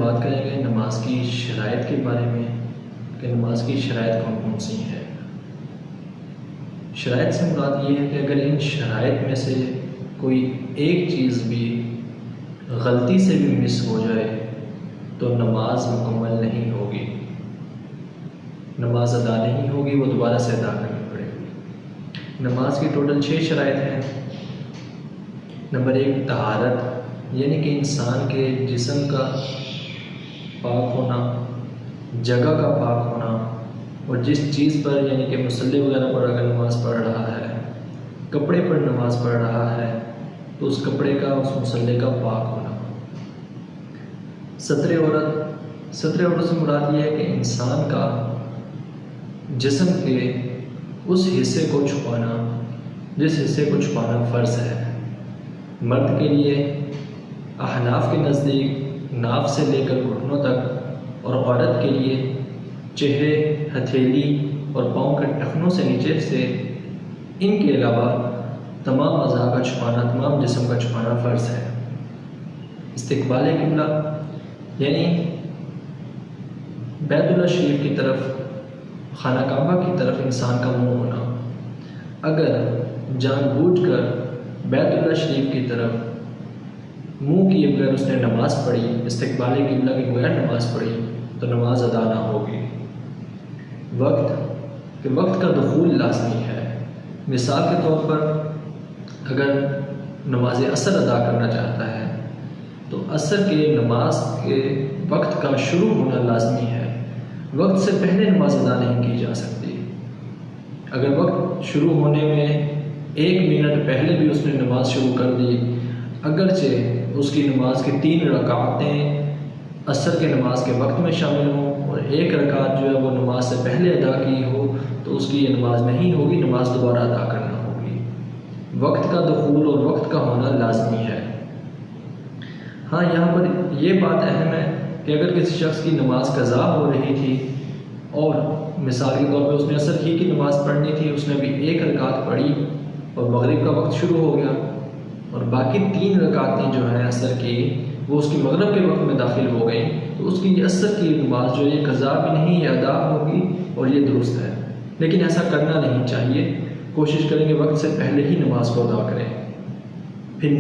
بات کریں گے نماز کی شرائط کے بارے میں کہ نماز کی شرائط کون کون سی ہیں۔ شرائط سے مراد یہ ہے کہ اگر ان شرائط میں سے کوئی ایک چیز بھی غلطی سے بھی مس ہو جائے تو نماز مکمل نہیں ہوگی، نماز ادا نہیں ہوگی، وہ دوبارہ سے ادا کرنی پڑے گی۔ نماز کی ٹوٹل 6 شرائط ہیں۔ نمبر 1 طہارت، یعنی کہ انسان کے جسم کا پاک ہونا، جگہ کا پاک ہونا، اور جس چیز پر یعنی کہ مصلی وغیرہ پر اگر نماز پڑھ رہا ہے، کپڑے پر نماز پڑھ رہا ہے تو اس کپڑے کا، اس مصلی کا پاک ہونا۔ ستر عورت سے مراد یہ ہے کہ انسان کا جسم کے اس حصے کو چھپانا جس حصے کو چھپانا فرض ہے۔ مرد کے لیے احناف کے نزدیک ناف سے لے کر گھٹنوں تک، اور عورت کے لیے چہرے، ہتھیلی اور پاؤں کے ٹخنوں سے نیچے سے، ان کے علاوہ تمام اعضاء کا چھپانا، تمام جسم کا چھپانا فرض ہے۔ استقبال قبلہ، یعنی بیت اللہ شریف کی طرف، خانہ کعبہ کی طرف انسان کا منہ ہونا۔ اگر جان بوجھ کر بیت اللہ شریف کی طرف منہ کی اگر اس نے نماز پڑھی، استقبال قبلہ کے بغیر نماز پڑھی، تو نماز ادا نہ ہوگی۔ وقت کا دخول لازمی ہے۔ مثال کے طور پر اگر نماز عصر ادا کرنا چاہتا ہے تو عصر کے نماز کے وقت کا شروع ہونا لازمی ہے۔ وقت سے پہلے نماز ادا نہیں کی جا سکتی۔ اگر وقت شروع ہونے میں 1 منٹ پہلے بھی اس نے نماز شروع کر دی، اگرچہ اس کی نماز کی 3 رکعتیں عصر کے نماز کے وقت میں شامل ہوں اور 1 رکعت جو ہے وہ نماز سے پہلے ادا کی ہو، تو اس کی یہ نماز نہیں ہوگی، نماز دوبارہ ادا کرنا ہوگی۔ وقت کا دخول اور وقت کا ہونا لازمی ہے۔ ہاں، یہاں پر یہ بات اہم ہے کہ اگر کسی شخص کی نماز قضا ہو رہی تھی اور مثال کے طور پہ اس نے عصر ہی کی نماز پڑھنی تھی، اس نے بھی 1 رکعت پڑھی اور مغرب کا وقت شروع ہو گیا، اور باقی 3 رکعتیں جو ہیں عصر کی وہ اس کی مغرب کے وقت میں داخل ہو گئیں، تو اس کی یہ عصر کی نماز جو یہ قضا بھی نہیں، یہ ادا ہوگی اور یہ درست ہے۔ لیکن ایسا کرنا نہیں چاہیے، کوشش کریں کہ وقت سے پہلے ہی نماز کو ادا کریں۔ پھر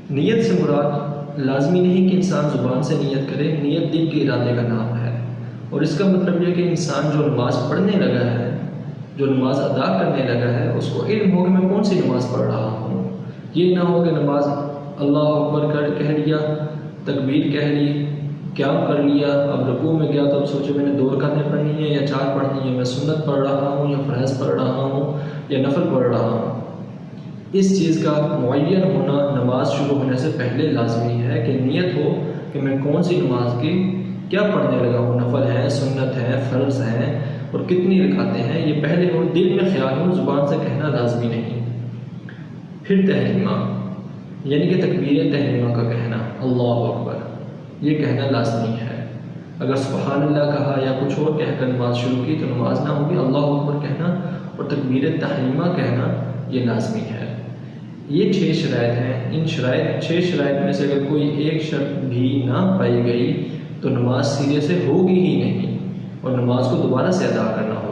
نیت سے مراد لازمی نہیں کہ انسان زبان سے نیت کرے، نیت دل کے ارادے کا نام ہے، اور اس کا مطلب یہ کہ انسان جو نماز پڑھنے لگا ہے، جو نماز ادا کرنے لگا ہے، اس کو علم ہو کہ میں کون سی نماز پڑھ رہا ہوں۔ یہ نہ ہو کہ نماز اللہ اکبر کہہ لیا، تکبیر کہہ لی، قیام کر لیا، اب رکوع میں گیا تو اب سوچے میں نے 2 رکعتیں پڑھنی ہیں یا 4 پڑھنی ہیں، میں سنت پڑھ رہا ہوں یا فرض پڑھ رہا ہوں یا نفل پڑھ رہا ہوں۔ اس چیز کا معین ہونا نماز شروع ہونے سے پہلے لازمی ہے کہ نیت ہو کہ میں کون سی نماز کی کیا پڑھنے لگا ہوں، نفل ہے، سنت ہے، فرض ہے، اور کتنی رکعتیں ہیں، یہ پہلے ہو، دل میں خیال ہو، زبان سے کہنا لازمی نہیں۔ پھر تحریمہ، یعنی کہ تکبیر تحریمہ کا کہنا، اللہ اکبر، یہ کہنا لازمی ہے۔ اگر سبحان اللہ کہا یا کچھ اور کہہ کر نماز شروع کی تو نماز نہ ہوگی۔ اللہ اکبر کہنا اور تکبیر تحریمہ کہنا یہ لازمی ہے۔ یہ 6 شرائط ہیں۔ ان 6 شرائط میں سے اگر کوئی ایک شرط بھی نہ پائی گئی تو نماز سیدھے سے ہوگی ہی نہیں، اور نماز کو دوبارہ سے ادا کرنا ہوگا۔